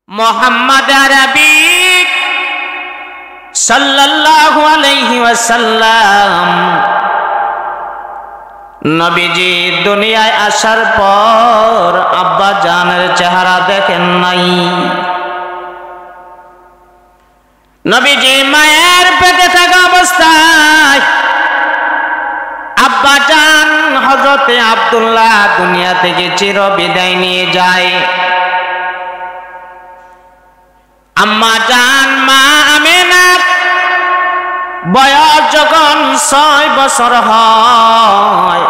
মুহাম্মদ আরবি সাল্লাল্লাহু আলাইহি ওয়াসাল্লাম নবীজি দুনিয়ায় আসার পর আব্বা জানের চেহারা দেখেন নাই। নবীজি মায়ের পেটে থাকা অবস্থায় আব্বা জান হযরতে আব্দুল্লাহ দুনিয়া থেকে চির বিদায় নিয়ে যায়। আম্মা জান মা আমেনা বয়স যখন 6 বছর হয়,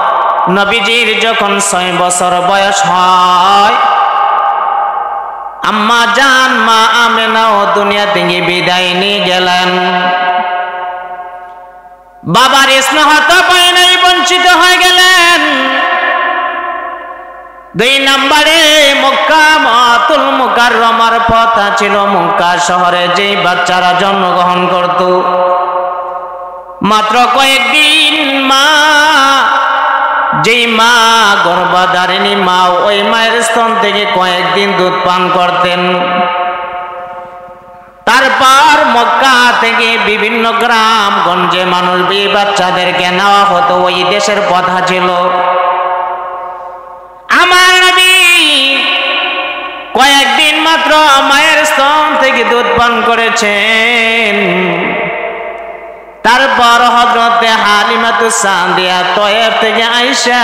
নবীজির যখন 6 বছর বয়স হয়, আম্মা জান মা আমেনাও দুনিয়া থেকে বিদায় নিয়ে গেলেন। বাবার স্নেহতা পায় নাই, বঞ্চিত হয়ে গেলেন। 2 নম্বরে মক্কা মাতুল মুকাররমার পথ ছিল মক্কা শহরে যে বাচ্চারা জন্মগ্রহণ করত, মাত্র কয়েকদিন মা, যেই মা গর্ভধারিণী মা, ওই মায়ের স্তন থেকে কয়েকদিন দুধ পান করতেন। তারপর মক্কা থেকে বিভিন্ন গ্রাম গঞ্জে মানুষ বাচ্চাদেরকে নেওয়া হতো, ওই দেশের কথা ছিল। আমার নবী কয়েকদিন মাত্র মায়ের স্তন থেকে দুধ পান করেছেন। তারপর হযরতে হালিমাতুস সাদিয়া তয়েব থেকে আয়েশা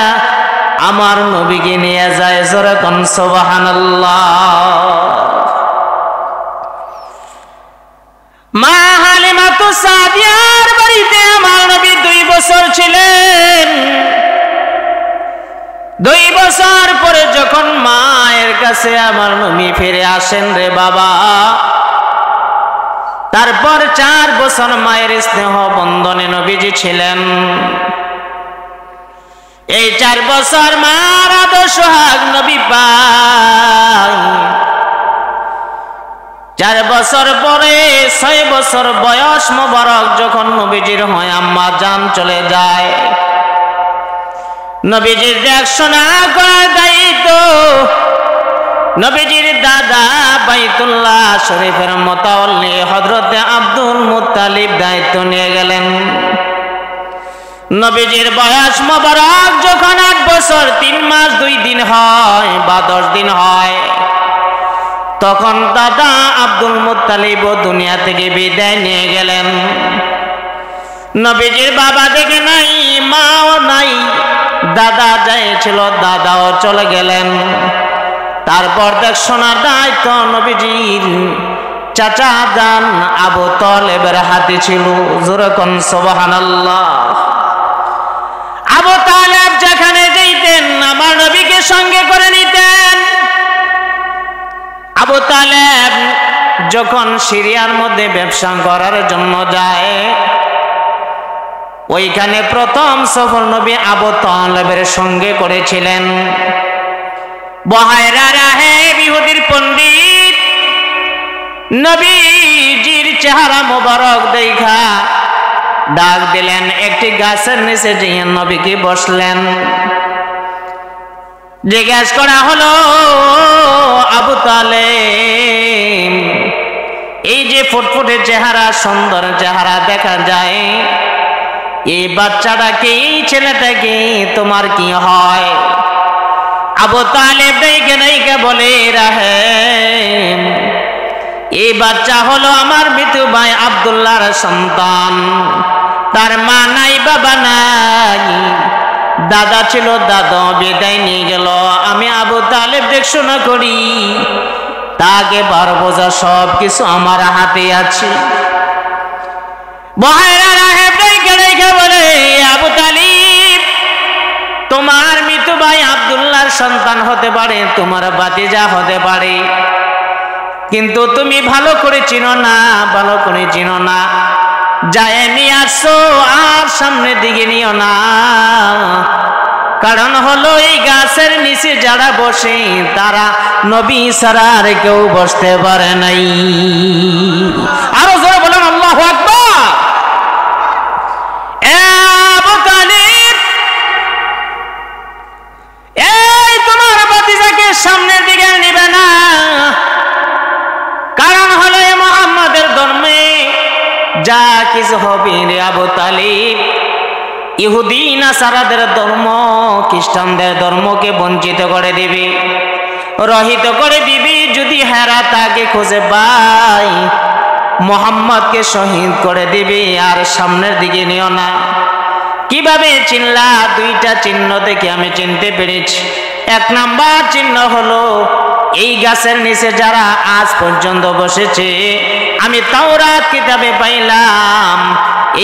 আমার নবীকে নিয়ে যায়। জোরে কোন সুবহানাল্লাহ। মা হালিমাতুস সাদিয়ার বাড়িতে আমার নবী 2 বছর ছিলেন। 2 বছর পরে যখন মায়ের কাছে আমার নবী ফিরে আসেন রে বাবা, তারপর 4 বছর মায়ের স্নেহ বন্ধনে নবীজি ছিলেন। এই 4 বছর মার আদর সোহাগ নবী পায়। 4 বছর পরে 6 বছর বয়স মোবারক যখন নবীজির হয়, আম্মা জান চলে যায়। নবীজির দেখশোনা করার দায়িত্ব নবীজির দাদা বাইতুল্লাহ শরীফের মোতাওয়াল্লি হযরতে আব্দুল মুত্তালিব দায়িত্ব নিয়ে গেলেন। নবীজির বয়স মোবারক যখন 8 বছর 3 মাস 2 দিন হয় বা 10 দিন হয়, তখন দাদা আব্দুল মুত্তালিব দুনিয়া থেকে বিদায় নিয়ে গেলেন। নবীজির বাবা দেখে নাই, মাও নাই, দাদা যাইছিল দাদাও চলে গেলেন। তারপর দেখশোনার দায়িত্ব নবীজির চাচা জান আবু তালেবের হাতে ছিল। জোরে কোন সুবহানাল্লাহ। আবু তালেব যেখানে যেতেন আমার নবীকে সঙ্গে করে নিতেন। আবু তালেব যখন সিরিয়ার মধ্যে ব্যবসা করার জন্য যায়, ওইখানে প্রথম সফর নবী আবু তালেবের সঙ্গে করেছিলেন। বহায়রা রাহেব ইহুদির পণ্ডিত নবীজির চেহারা মোবারক দেখা ডাক দিলেন। একটি গাছের নিচে যেয়ে নবীকে বসলেন। জিজ্ঞেস করা হলো, আবু তালেব, এই যে ফুটফুটে চেহারা, সুন্দর চেহারা দেখা যায়, এই বাচ্চাটাকে, এই ছেলেটাকে তোমার কি হয়? আবু তালেব দেখে বলে, রাহেম, এই বাচ্চা হলো আমার মৃত্যু ভাই আব্দুল্লাহর সন্তান। তার মা নাই, বাবা নাই, দাদা ছিল, দাদা বিদায় নিয়ে গেল। আমি আবু তালেব দেখশোনা করি, তাকে 12 বোঝা সব কিছু আমার হাতে আছে। বহায়রা রাহেব দেখে বলে, আবু তালিব, তোমার মৃত্যু ভাই আব্দুল্লাহর সন্তান হতে পারে, তোমার ভাতিজা হতে পারে, কিন্তু তুমি ভালো করে চিনো না, ভালো করে চিনো না। যায় নিয়ে আসছো, আর সামনের দিকে নিও না। কারণ হলো এই গাছের নিচে যারা বসে তারা নবী ছাড়া আর কেউ বসতে পারে নাই। আরো জোরে বলেন আল্লাহু আকবার। আবু তালিব, এই তোমার ভাতিজাকে সামনের দিকে নিবে না, যা কিছু হবে রে আবু তালিব, ইহুদি নাসারাদের ধর্ম, খ্রিস্টানদের ধর্মকে বঞ্চিত করে দিবি, রহিত করে দিবি। যদি হেরা তাকে খুঁজে পাই, মোহাম্মদকে শহীদ করে দিবি, আর সামনের দিকে নিও না। কিভাবে চিনলা? দুইটা চিহ্ন দেখে আমি চিনতে পেরেছি। এক নাম্বার চিহ্ন হলো, এই গাছের নিচে যারা আজ পর্যন্ত বসেছে, আমি তাওরাত কিতাবে পাইলাম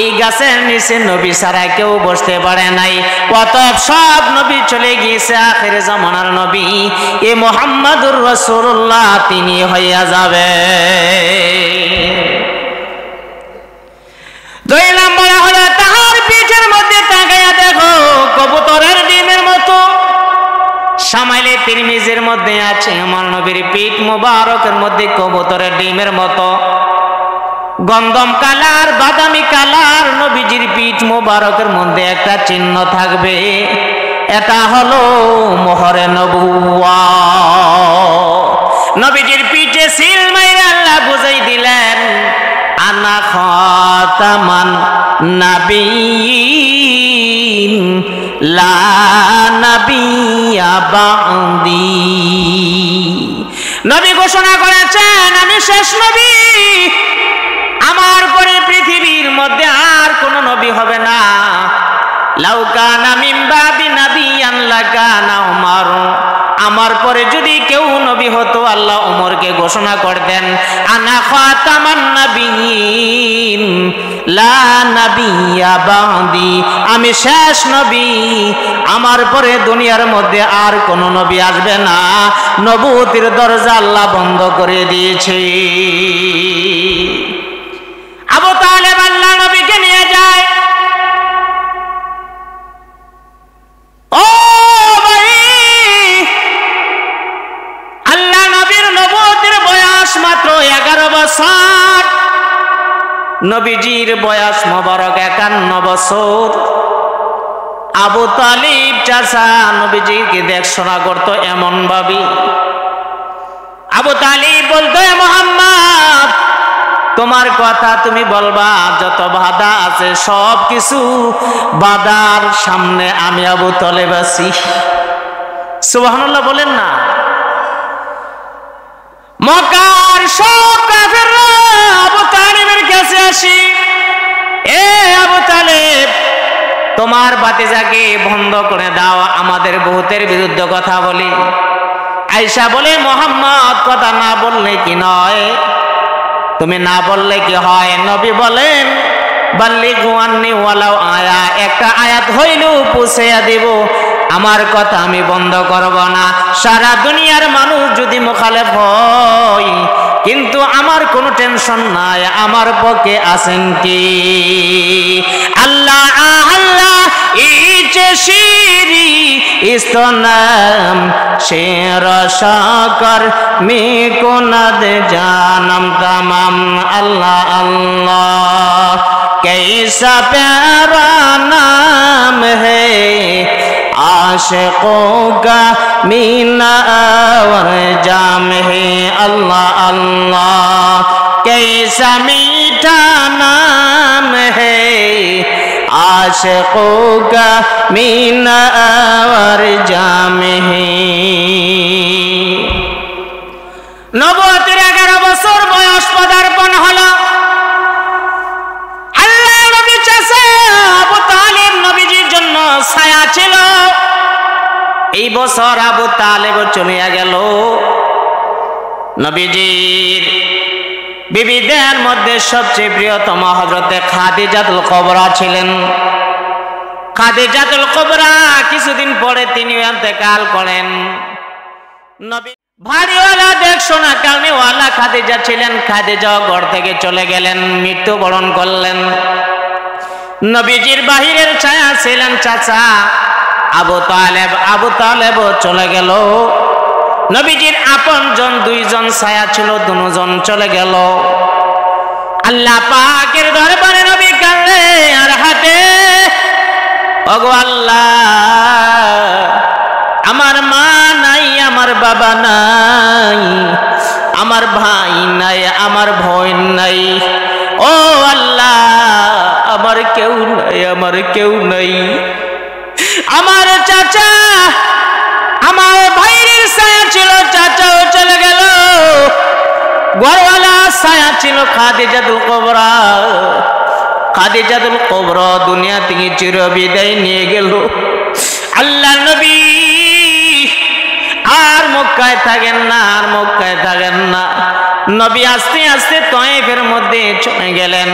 এই গাছের নিচে নবী ছাড়া কেউ বসতে পারে নাই। অতএব সব নবী চলে গিয়েছে, আখির জামানার নবী এ মুহাম্মাদুর রাসূলুল্লাহ তিনি হইয়া যাবে। দুই নম্বর হলো, তাহার পিঠের মধ্যে তাকাইয়া দেখো কবুতরের ডিমের মতো। সামাইলে তিরমিজির মধ্যে আছে, আমার নবীর পিঠ মুবারকের মধ্যে কবুতরের ডিমের মতো গন্ধম কালার, বাদামি কালার। নবীজির পিঠ মুবারকের মধ্যে একটা চিহ্ন থাকবে, এটা হলো মোহরে নবুওয়াত। নবীজির পিঠে সিল মাইরা আল্লাহ বুঝাই দিলেন, আনা খাতামান নাবিয়িন লা নাবিয়্যা বা'দি। নবী ঘোষণা করেছেন, আমি শেষ নবী, আমার পরে পৃথিবীর মধ্যে আর কোন নবী হবে না। লাউ কানা মিন বাদি নাবিয়্যান লাকানা উমর, আমার পরে যদি কেউ নবী হতো আল্লাহ উমরকে ঘোষণা করতেন, আনা খাতামান নাবিয়িন লা নাবিয়্যা বা'দি, আমি শেষ নবী, আমার পরে দুনিয়ার মধ্যে আর কোন নবী আসবে না। নবুয়তের দরজা আল্লাহ বন্ধ করে দিয়েছে। আবু তালেব আল্লাহ নবীকে নিয়ে যায়। ও ভাই, আল্লাহ নবীর নবুয়তের বয়স মাত্র 11 বছর, নবীজির বয়স মোবারক 51 বছর। আবু তালিব চাচা নবীজিকে দেখশোনা করতো এমন ভাবি। আবু তালিব বলতো, মুহাম্মদ তোমার কথা তুমি বলবা, যত বাধা আছে সব কিছু বাধার সামনে আমি আবু তালেব আছি। সুবহানাল্লাহ বলেন না। মক্কার সব কাফেররা আবু তালিবের কাছে আসি, এ আবু তালেব তোমার ভাতিজাকে বন্ধ করে দাও, আমাদের বহুতের বিরুদ্ধে কথা বলি। আয়েশা বলে, মুহাম্মদ কথা না বললে কি নয়, তুমি না বললে কি হয়? নবী বলেন, বাল্লিগু আন্নি ওয়ালাউ আয়া, একটা আয়াত হইলেও পৌঁছাইয়া দেব, আমার কথা আমি বন্ধ করব না। সারা দুনিয়ার মানুষ যদি মুখালেফ হয়, কিন্তু আমার কোনো টেনশন নাই, আমার পক্ষে আছেন কি? আল্লাহ আল্লাহ ইচে শিরি ইস্তনাম শের শাকর মে কোনাদ জানম তামাম। আল্লাহ আল্লাহ कैसा प्यारा नाम है, आशिकों का मीना और जाम है। अल्लाह अल्लाह कैसा मीठा नाम है, आशिकों का मीना और जाम है। নবুয়তের 11 বছর বয়স পদার্পণ হলো। ছায়া ছিল। এই বছর আবু তালেব চলিয়া গেল। নবীজির বিবিদের মধ্যে সবচেয়ে প্রিয়তম হযরতে খাদিজাতুল কুবরা ছিলেন। খাদিজাতুল কুবরা কিছুদিন পরে তিনি ইন্তেকাল করেন। নবী ভারীওয়ালা দেখশোনা কারণেওয়ালা খাদিজা ছিলেন। খাদিজা ঘর থেকে চলে গেলেন, মৃত্যুবরণ করলেন। নবীজির বাহিরের ছায়া ছিলেন চাচা আবু তালেব। আবু তালেব চলে গেল। নবীজির আপনজন 2 জন ছায়া ছিল, 2 জন চলে গেল। আল্লাহ পাকের দরবারে নবী কাঁদে আর হাতে, ওগো আল্লাহ, আমার মা নাই, আমার বাবা নাই, আমার ভাই নাই, আমার বোন নাই, ও আল্লাহ আমার কেউ নাই, আমার কেউ নাই। আমার চাচা, আমার ভাইয়ের ছায়া ছিল, চাচাও চলে গেল। ঘরওয়ালা ছায়া ছিল খাদিজাতুল কুবরা, খাদিজাতুল কুবরা দুনিয়া থেকে চির বিদায় নিয়ে গেল। আল্লাহ নবী আর মক্কায় থাকেন না, আর মক্কায় থাকেন না। নবী আস্তে আস্তে তয়েফের মধ্যে চলে গেলেন।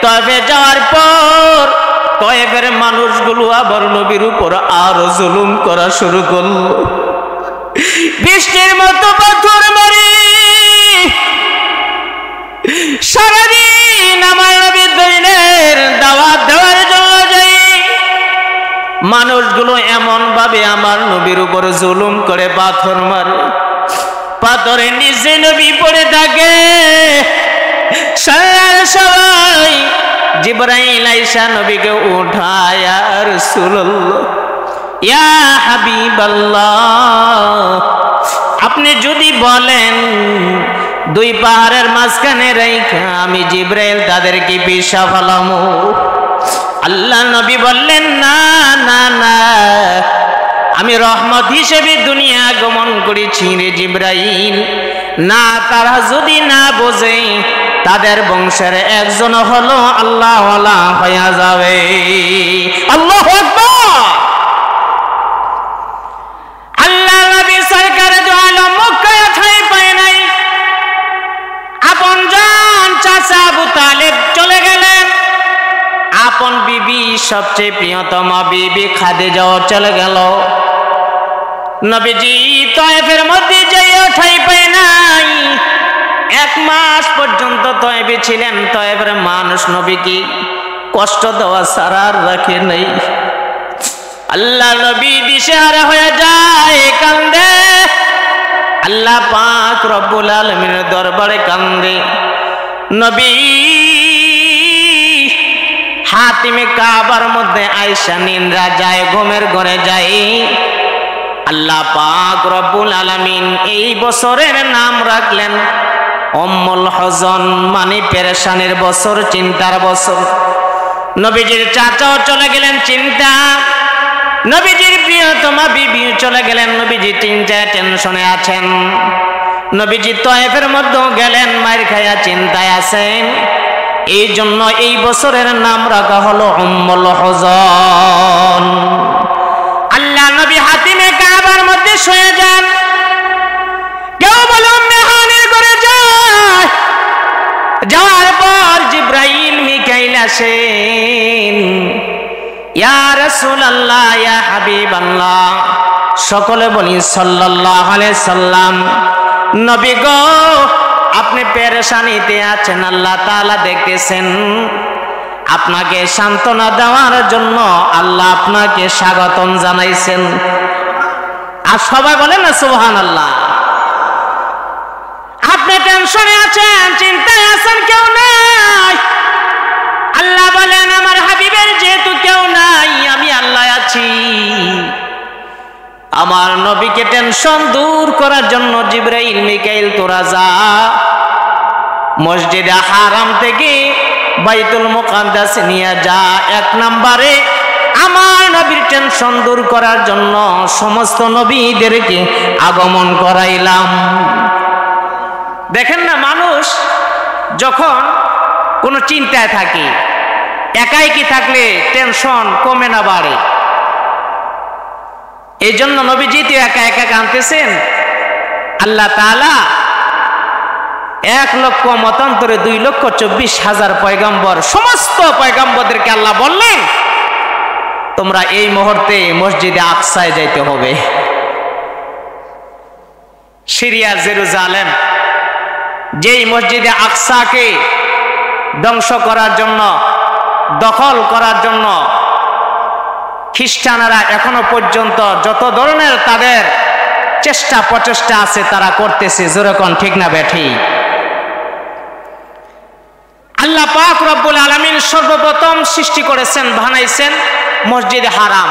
তয়েফে যাওয়ার পর তয়েফের মানুষগুলো আবার নবীর উপর আরো জুলুম করা শুরু করল। বৃষ্টির মতো পাথর মারি সারাদিন আমার নবীর দিনের দাওয়াত দেওয়ার জন্য যাই। মানুষগুলো এমন ভাবে আমার নবীর উপর জুলুম করে পাথর মারে, পাথরের নিচে নবী পড়ে থাকে। সবাই জিবরাইল আইসা নবীকে উঠায়, ইয়া রাসূলুল্লাহ, ইয়া হাবিবাল্লাহ, আপনি যদি বলেন দুই পাহাড়ের মাঝখানে রাইখা আমি জিবরাইল তাদেরকে পিষা ফেলামু। আল্লাহ নবী বললেন না না না, আমি রহমত হিসেবে দুনিয়া আগমন করেছি রে জিবরাইল। না, তারা যদি না বোঝে তাদের বংশের একজন হলো আল্লাহওয়ালা হয়ে যাবে। আল্লাহু আকবার। আল্লাহ নবী সরকার দু আলম মক্কায় ঠাঁই পায় নাই। আপন জান চাচা আবু তালেব চলে গেলেন। আপন বিবি, সবচেয়ে প্রিয়তম বিবি খাদিজাও চলে গেল। নবীজি তয়েফের মধ্যে যাইয়া ঠাঁই পায় নাই। 1 মাস পর্যন্ত তয়েফে ছিলেন। তয়েফের মানুষ নবীকে কষ্ট দেওয়া ছাড়া আর রাখে নাই। আল্লাহ নবী দিশেহারা হয়ে যায়, কান্দে। আল্লাহ পাক রব্বুল আলামিনের দরবারে কান্দে। নবী হাতিমে কাবার মধ্যে আয়েশা নিন্দ্রা যায়, ঘুমের ঘরে যায়। আল্লাহ পাক রব্বুল আলামিন এই বছরের নাম রাখলেন উম্মুল হজন, মানে পেরেশানির বছর, চিন্তার বছর। নবীজির চাচাও চলে গেলেন চিন্তা, নবীজির প্রিয়তমা বিবিও চলে গেলেন। নবীজি চিন্তায় টেনশনে আছেন। নবীজি তয়েফের মধ্যেও গেলেন, মায়ের খায়া চিন্তায় আছেন। এই জন্য এই বছরের নাম রাখা হলো উম্মুল হজন। আল্লাহ নবী হাতিমে কাবার মধ্যে শুয়ে যান। কেউ বলে উম্মে হানির ঘরে যায়। যাওয়ার পর জিবরাইল মিকাইল আসেন। ইয়া রাসূলুল্লাহ, ইয়া হাবিবাল্লাহ, সকলে বলি সাল্লাল্লাহু আলাইহি সাল্লাম। নবী গো, আপনি পেরেশানিতে আছেন, আল্লাহ তাআলা দেখতেছেন। আপনাকে সান্ত্বনা দেওয়ার জন্য আল্লাহ আপনাকে স্বাগতম জানাইছেন। আর সবাই বলেন না সুবহানাল্লাহ। আপনি টেনশনে আছেন, চিন্তায় আছেন, কেউ নাই। আল্লাহ বলেন আমার হাবিবের যেহেতু কেউ নাই, আমি আল্লাহ আছি। আমার নবীকে টেনশন দূর করার জন্য জিবরাইল মিকাইল তোরা যা, মসজিদে হারাম থেকে বাইতুল মুকাদ্দাস নিয়ে যা। 1 নম্বরে আমার নবীর টেনশন দূর করার জন্য সমস্ত নবীদেরকে আগমন করাইলাম। দেখেন না, মানুষ যখন কোনো চিন্তায় থাকে, একাই কি থাকলে টেনশন কমে না বাড়ে। এই জন্য নবীজি তো একা একা কাঁদতেছেন। আল্লাহ তাআলা 1 লক্ষ মতান্তরে 2,24,000 পয়গম্বর, সমস্ত পয়গম্বরদেরকে আল্লাহ বললেন তোমরা এই মুহূর্তে মসজিদে আকসায় যাইতে হবে। সিরিয়া জেরুজালেম, যেই মসজিদে আকসাকে ধ্বংস করার জন্য, দখল করার জন্য খ্রিস্টানরা এখনো পর্যন্ত যত ধরনের তাদের চেষ্টা প্রচেষ্টা আছে তারা করতেছে। যেরকম ঠিক না বেঠি? আল্লাহ পাক রব্বুল আলামিন সর্বপ্রথম সৃষ্টি করেছেন, বানাইছেন মসজিদে হারাম।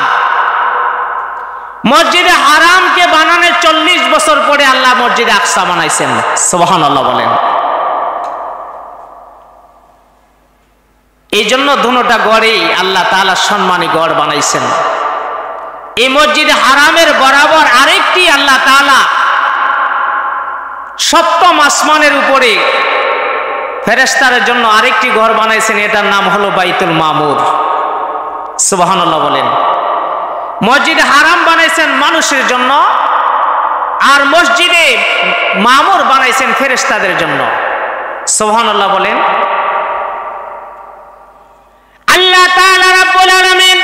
মসজিদে হারামকে বানানোর 40 বছর পরে আল্লাহ মসজিদে আকসা বানাইছেন। সুবহানাল্লাহ বলেন। জন্য দুটোটা গড়েই আল্লাহ তাআলা সম্মানী গড় বানাইছেন। এই মসজিদ হারামের বরাবর আরেকটি আল্লাহ তাআলা সপ্তম আসমানের উপরে ফেরেশতাদের জন্য আরেকটি ঘর বানাইছেন, এটার নাম হলো বাইতুল মামুর। সুবহানাল্লাহ বলেন। মসজিদ হারাম বানাইছেন মানুষের জন্য, আর মসজিদে মামুর বানাইছেন ফেরেশতাদের জন্য। সুবহানাল্লাহ বলেন। আল্লাহ তাআলা রাব্বুল আলামিন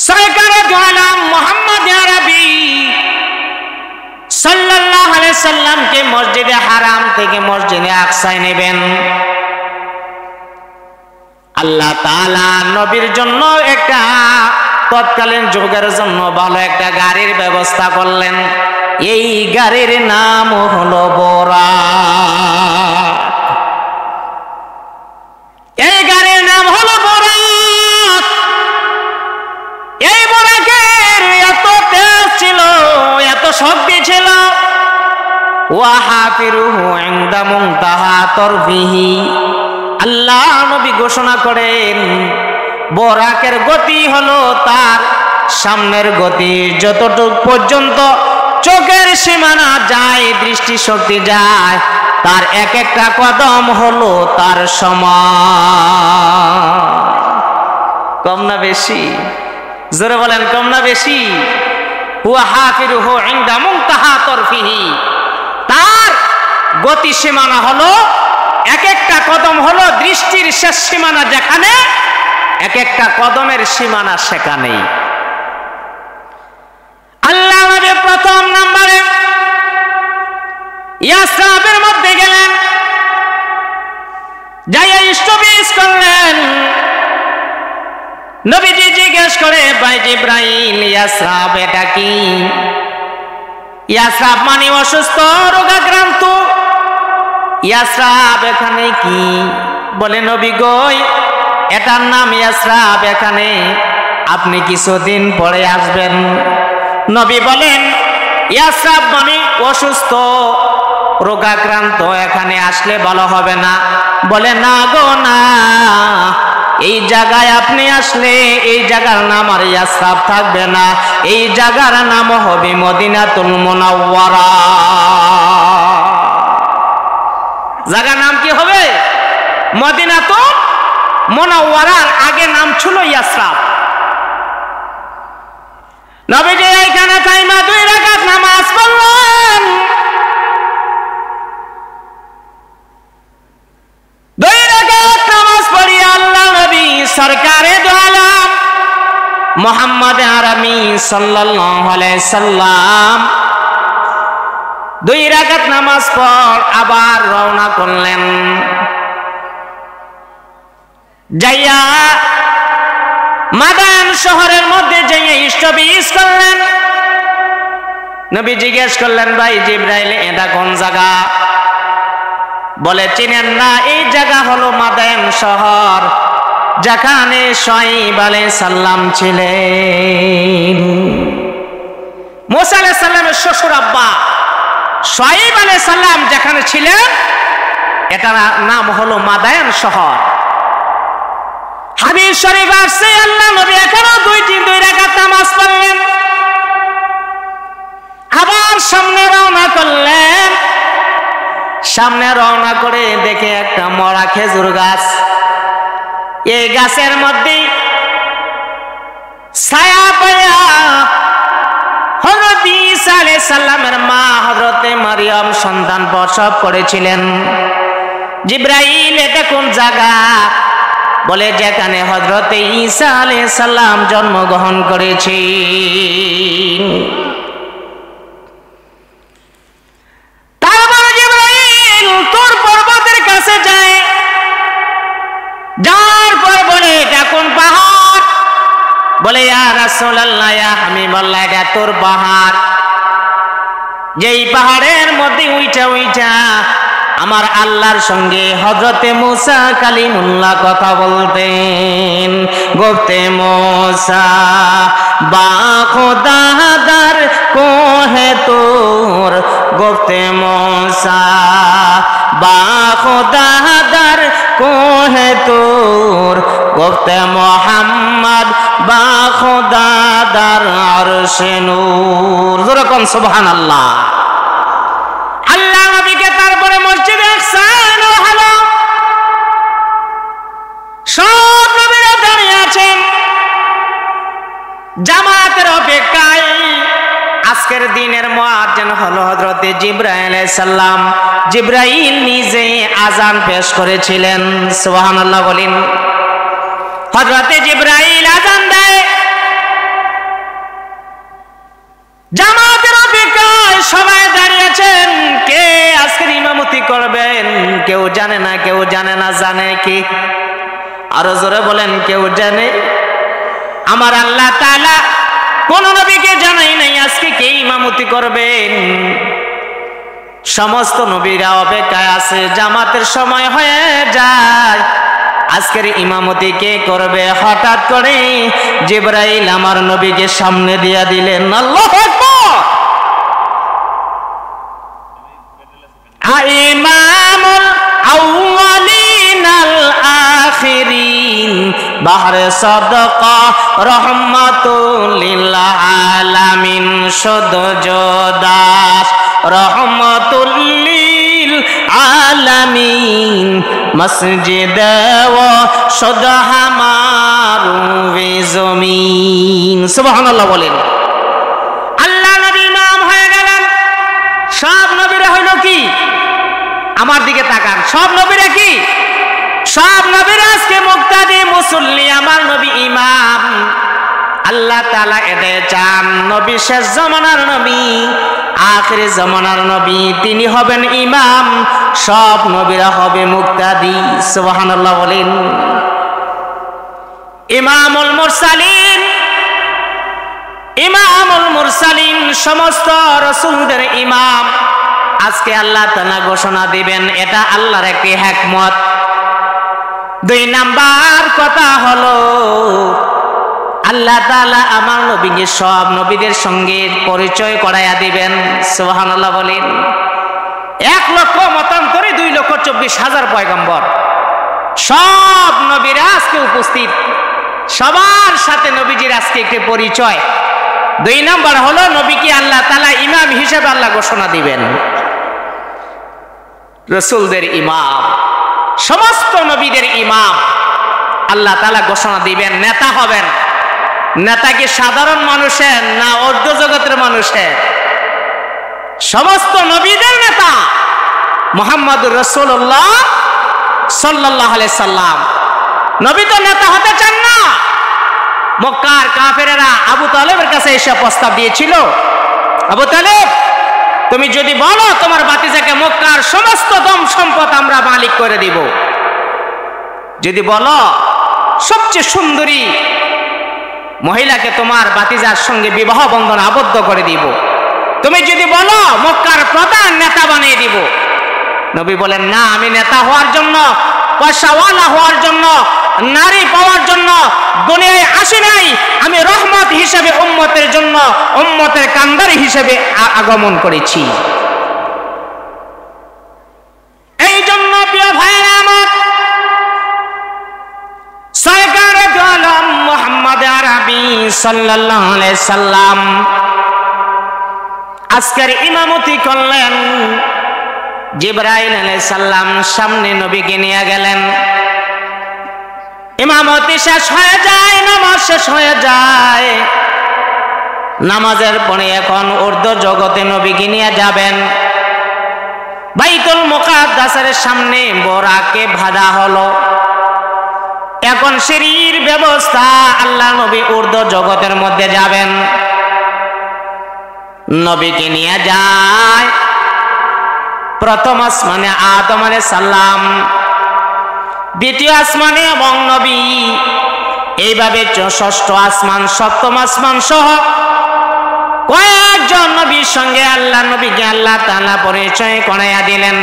সরকারে দু আলম মুহাম্মদ আরবি সাল্লাল্লাহু আলাইহি সাল্লামকে মসজিদে হারাম থেকে মসজিদে আকসায় নেবেন। আল্লাহ তাআলা নবীর জন্য একটা তৎকালীন যুগের জন্য ভালো একটা গাড়ির ব্যবস্থা করলেন। এই গাড়ির নাম হলো বুরাক। এই গাড়ির নাম হলো বুরাক। এই বুরাকের এত তেজ ছিল, এত শক্তি ছিল, ওয়া হাফিরুহু ইনদা মুনতাহা তরফিহি। আল্লাহ নবী ঘোষণা করেন বুরাকের গতি হলো তার সামনের গতি, যতটুক পর্যন্ত চোখের সীমানা যায়, দৃষ্টি শক্তি যায়, তার এক একটা কদম হলো তার সমান। কম না বেশি? জোরে বলেন, কম না বেশি? হুয়া হাফিরুহু ইনদা মুনতাহা তরফিহি। তার গতি সীমানা হলো, এক একটা কদম হলো দৃষ্টির শেষ সীমানা যেখানে, এক একটা কদমের সীমানা সেখানেই। আল্লাহ নবী প্রথম নম্বরে ইয়াসরাবের মধ্যে গেলেন, যাইয়া ইস্টাবলিশ করলেন। নবীজি জিজ্ঞেস করে, ভাই জিবরাইল, ইয়াসরাব এটা কি? ইয়াসরাব মানে অসুস্থ, রোগাক্রান্ত। ইয়াসরাব এখানে কি? বলে, নবী গো, এটার নাম ইয়াসরাব, এখানে আপনি কিছুদিন পরে আসবেন। নবী বলেন, ইয়াসরাব মানে অসুস্থ, রোগাক্রান্ত, এখানে আসলে ভালো হবে না। বলে, না গো না, এই জায়গায় আপনি আসলে এই জায়গার নাম আর ইয়াসরাব থাকবে না, এই জায়গার নাম হবে মদিনাতুল মুনাওয়ারা। জায়গার নাম কি হবে? মদিনাতুল মুনাওয়ারার আগে নাম ছিল ইয়াসরাব। নবীজি এইখানে তাইমা 2 রাকাত নামাজ পড়লেন। 2 রাকাত নামাজ পড়িয়া আল্লাহ নবী সরকারে দু আলম মুহাম্মদ আরবি সাল্লাল্লাহু আলাইহি সাল্লাম 2 রাকাত নামাজ পর আবার রওনা করলেন। যাইয়া মাদান শহরের মধ্যে যাইয়া ইস্টাবলিশ করলেন। নবী জিজ্ঞেস করলেন, ভাই জিবরাইল, এটা কোন জায়গা? বলে, চিনেন না? এই জায়গা হলো মাদান শহর, যেখানে শুআয়ব আলাইহিস সালাম ছিলেন। মুসা আলাইহিস সালামের শ্বশুর আব্বা শুআয়ব আলাইহিস সালাম যেখানে ছিলেন, এটার নাম হলো মাদান শহর। হাদিস শরীফ আসছে, আল্লাহ নবী এখানেও 2 রাকাত নামাজ পড়লেন। আবার সামনে রওনা করলেন। সামনে রওনা করে দেখে একটা মরা খেজুর গাছ। এই গাছের মধ্যে ছায়া পায়া হযরত ঈসা আলাইহিস সালামের মা হযরত মারিয়াম সন্তান প্রসব করেছিলেন। জিবরাইল, এটা কোন জায়গা? বলে, যেখানে হযরত ঈসা আলাইহিস সালাম জন্মগ্রহণ করেছেন। তারপর জিবরাইল তোর পর্বতের কাছে যায়। যার পর বলে, এটা কোন পাহাড়? বলে, ইয়া রাসূলুল্লাহ, ইয়া হাবিবাল্লাহ, এটা তোর পাহাড়। যেই পাহাড়ের মধ্যে উইঠা উইঠা আমার আল্লাহর সঙ্গে হযরতে মুসা কালিমুল্লাহ কথা বলতেন। গোফতে মুসা বা খোদা দার কোহে তোর, গোফতে মুসা বা খোদা দার কোহে তোর গফতে মোহাম্মদ বা খোদা দার আরশে নূর। যেরকম সুবহানাল্লাহ। আল্লাহ নবীকে তারপরে মসজিদে আকসায় হলো, সব নবীরা দাঁড়িয়ে আছেন জামাতের অপেক্ষায়। আজকের দিনের মুয়াজ্জিন হলো হযরত জিবরাইল আলাইহিস সালাম। জিবরাইল নিজে আযান পেশ করেছিলেন। সুবহানাল্লাহ বলেন। হযরত জিবরাইল আযান দেয়, জামাতের অপেক্ষায় সবাই দাঁড়িয়েছেন। কে আজকের ইমামতি করবেন? কেউ জানে না, কেউ জানে না। জানে কি? আরো জোরে বলেন, কেউ জানে? আমার আল্লাহ তাআলা কোন নবীকে জানাই নাই আজকে কে ইমামতি করবেন। সমস্ত নবীরা অপেক্ষায় আছে, জামাতের সময় হয়ে যায়, আজকের ইমামতি কে করবে? হঠাৎ করে জিবরাইল আমার নবীকে সামনে দিয়া দিলেন। আল্লাহু আকবার। ইমামুল আউয়ালিন আল আখিরিন বাহরে সাদাকা রহমাতুল লিল আলামিন সদজদাস রহমাতুল লিল আলামিন মসজিদ ওয়া সদহামারু জমিন। সুবহানাল্লাহ বলেন। আল্লাহ নবী ইমাম হয়ে গেলেন। সব নবীরা হইল কি? আমার দিকে তাকান। সব নবীরা কি? সব নবীরা আজকে মুক্তাদি মুসল্লি, আমার নবী ইমাম। আল্লাহ তাআলা এটাই চান, নবী শেষ জামানার নবী, আখির জামানার নবী, তিনি হবেন ইমাম, সব নবীরা হবে মুক্তাদি। সুবহানাল্লাহ বলেন। ইমামুল মুরসালিন, ইমামুল মুরসালিন সমস্ত রাসূলদের ইমাম। আজকে আল্লাহ তাআলা ঘোষণা দিবেন, এটা আল্লাহর একটি হিকমত। দুই নাম্বার কথা হলো, আল্লাহ তাআলা আমার নবীকে সব নবীদের সঙ্গে পরিচয় করাইয়া দিবেন। সুবহানাল্লাহ বলেন। 1,00,000 মতান্তরে 2,24,000 পয়গম্বর, সব নবীরা আজকে উপস্থিত, সবার সাথে নবীজির আজকে একটি পরিচয়। দুই নাম্বার হলো, নবীকে আল্লাহ তাআলা ইমাম হিসেবে আল্লাহ ঘোষণা দিবেন, রাসূলদের ইমাম, সমস্ত নবীদের ইমাম আল্লাহ তাআলা ঘোষণা দিবেন। নেতা হবেন। নেতা কি সাধারণ মানুষের না ঊর্ধ্ব জগতের মানুষের? সমস্ত নবীদের নেতা মুহাম্মদুর রাসূলুল্লাহ সাল্লাল্লাহু আলাইহি সাল্লাম। নবী তো নেতা হতে চান না। মক্কার কাফেরেরা আবু তালেবের কাছে এসে প্রস্তাব দিয়েছিল, আবু তালেব, তুমি যদি বলো তোমার ভাতিজাকে মক্কার সমস্ত দম সম্পদ আমরা মালিক করে দিব, যদি বলো সবচেয়ে সুন্দরী মহিলাকে তোমার ভাতিজার সঙ্গে বিবাহ বন্ধন আবদ্ধ করে দিব, তুমি যদি বলো মক্কার প্রধান নেতা বানিয়ে দিব। নবী বলেন, না, আমি নেতা হওয়ার জন্য, পয়সাওয়ালা হওয়ার জন্য, নারী পাওয়ার জন্য দুনিয়ায় আসি নাই। আমি রহমত হিসেবে উম্মতের জন্য, উম্মতের কান্দারি হিসেবে আগমন করেছি। এই জন্য প্রিয় ভাইরা আমার, সরকারে দু আলম মুহাম্মদ আরবি সাল্লাল্লাহু আলাইহি সাল্লাম আজকের ইমামতি করলেন। জিবরাইল আলাইহিস সালাম সামনে নবীকে নিয়ে গেলেন। ইমামতি শেষ হয়ে যায়, নামাজ শেষ হয়ে যায়। নামাজের পরে এখন ঊর্ধ্ব জগতে নবীকে নিয়ে যাবেন। বাইতুল মুকাদ্দাসের সামনে বোরাকে বাঁধা হলো। এখন সিঁড়ির ব্যবস্থা, আল্লাহ নবী ঊর্ধ্ব জগতের মধ্যে যাবেন। নবীকে নিয়ে যায় প্রথম আসমানে আদম আলাইহিস সালাম, দ্বিতীয় আসমানে এবং নবী, এইভাবে ষষ্ঠ আসমান, সপ্তম আসমান সহ কয়েকজন নবীর সঙ্গে আল্লাহ নবীকে আল্লাহ তাআলা পরিচয় করাইয়া দিলেন।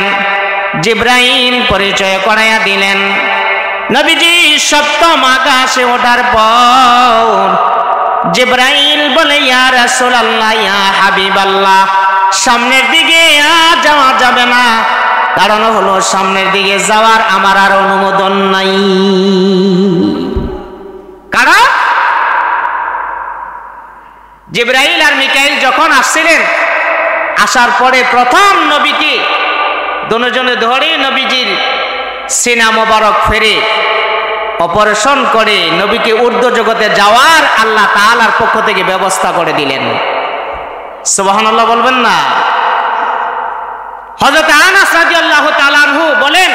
জিবরাইল পরিচয় করাইয়া দিলেন। নবীজি সপ্তম আকাশে ওঠার পর জিবরাইল বলে, ইয়া রাসূলুল্লাহ, ইয়া হাবিবাল্লাহ, সামনের দিকে আর যাওয়া যাবে না, কারণ হলো সামনের দিকে যাওয়ার আমার আর অনুমোদন নাই। কারণ জিবরাইল আর মিকাইল যখন আসছিলেন, আসার পরে প্রথম নবীকে দুজনে ধরে নবীজির সিনা মোবারক ফেরে অপারেশন করে নবীকে ঊর্ধ্ব জগতে যাওয়ার আল্লাহ তাআলার পক্ষ থেকে ব্যবস্থা করে দিলেন। সুবহানাল্লাহ বলবেন না? হযরত আনাস রাদিয়াল্লাহু তাআলা আনহু বলেন,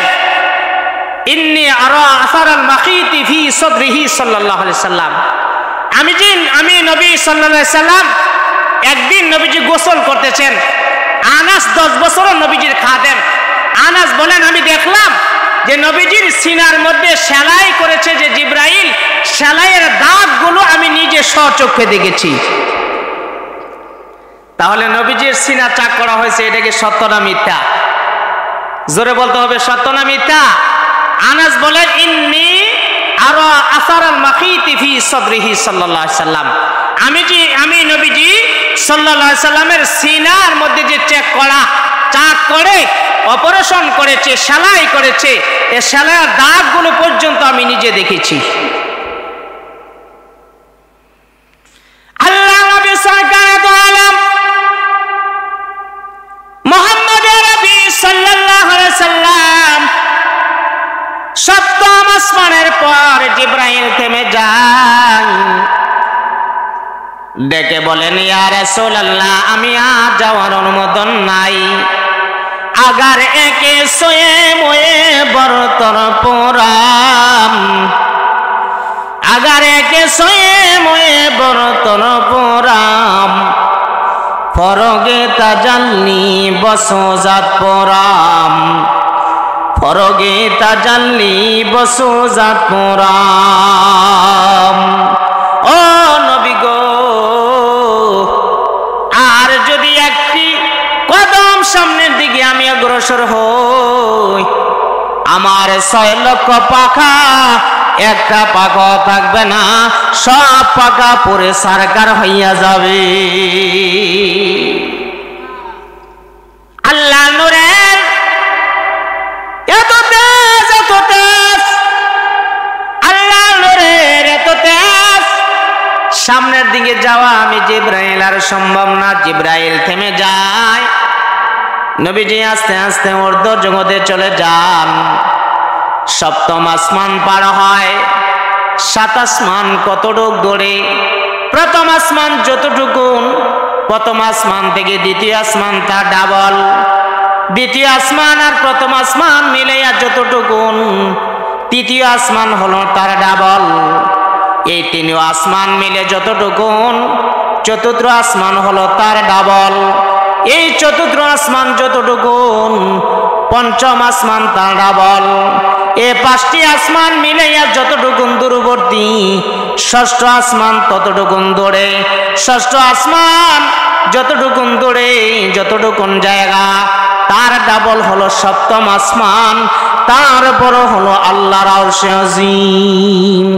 ইন্নী আরা আসারাল মাখিতি ফি সাদরিহি সাল্লাল্লাহু আলাইহি সাল্লাম, আমি নবী সাল্লাল্লাহু আলাইহি সাল্লাম একদিন নবীজি গোসল করতেছেন। আনাস 10 বছর নবীজির খাদেম। আনাস বলেন, আমি দেখলাম যে নবীজির সিনার মধ্যে সেলাই করেছে যে জিবরাইল, সেলাইয়ের দাগগুলো আমি নিজে স্বচক্ষে দেখেছি। তাহলে নবীজির সিনা চাক করা হয়েছে, এটা কি সত্য না মিথ্যা? জোরে বলতে হবে, সত্য না মিথ্যা? আনাস বলেন, ইন্নী আরা আসারাল মাখিতি ফি সাদরিহি সাল্লাল্লাহু আলাইহি সাল্লাম, আমি নবীজি সাল্লাল্লাহু আলাইহি সাল্লামের সিনার মধ্যে যে চাক করে অপারেশন করেছে, সেলাই করেছে, এই সেলাইয়ের দাগগুলো পর্যন্ত আমি নিজে দেখেছি। আল্লাহ নবী সরকারে দো আলম মুহাম্মদ নবী সাল্লাল্লাহু আলাইহি সাল্লাম সপ্তম আসমানের পর জিবরাইল থেমে যান, ডেকে বলেন, ইয়া রাসূলুল্লাহ, আমি আর যাওয়ার অনুমোদন নাই। আগার একে সোয়ে মোয়ে বরতর পোরাম, আগার একে সোয়ে মোয়ে বরতর পোরাম, ফরগে তাজাল্লি বসোজাত পোরাম, ফরগে তাজাল্লি বসোজাত পোরাম। ও নবী গো, আর যদি একটি কদম সামনের দিকে আমি অগ্রসর হই, আমার 6 লক্ষ পাখা একটা পাখা থাকবে না, সব পাখা পরে সারকার হইয়া যাবে। আল্লাহ নূরের এত তেজ, এত তেজ, আল্লাহ নূরের এত তেজ, সামনের দিকে যাওয়া আমি জিবরাইল আর সম্ভব না। জিবরাইল থেমে যায়, নবীজি আস্তে আস্তে ঊর্ধ্ব জগতে চলে যান। সপ্তম আসমান পার হয়। 7 আসমান কতটুক দূরে? প্রথম আসমান যতটুকু, প্রথম আসমান থেকে দ্বিতীয় আসমান তার ডাবল, দ্বিতীয় আসমান আর প্রথম আসমান মিলাইয়া যতটুকু, তৃতীয় আসমান হলো তার ডাবল। এই 3 আসমান মিলে যতটুকু, চতুর্থ আসমান হলো তার ডাবল। এই চতুর্থ আসমান যতটুকু, পঞ্চম আসমান তার ডাবল। এই 5টি আসমান মিলাইয়া যতটুকু দূরবর্তী, ষষ্ঠ আসমান ততটুকু দূরে। ষষ্ঠ আসমান যতটুকু দূরে, যতটুকু জায়গা, তার ডাবল হলো সপ্তম আসমান, তারপর হলো আল্লাহর আরশ আজিম।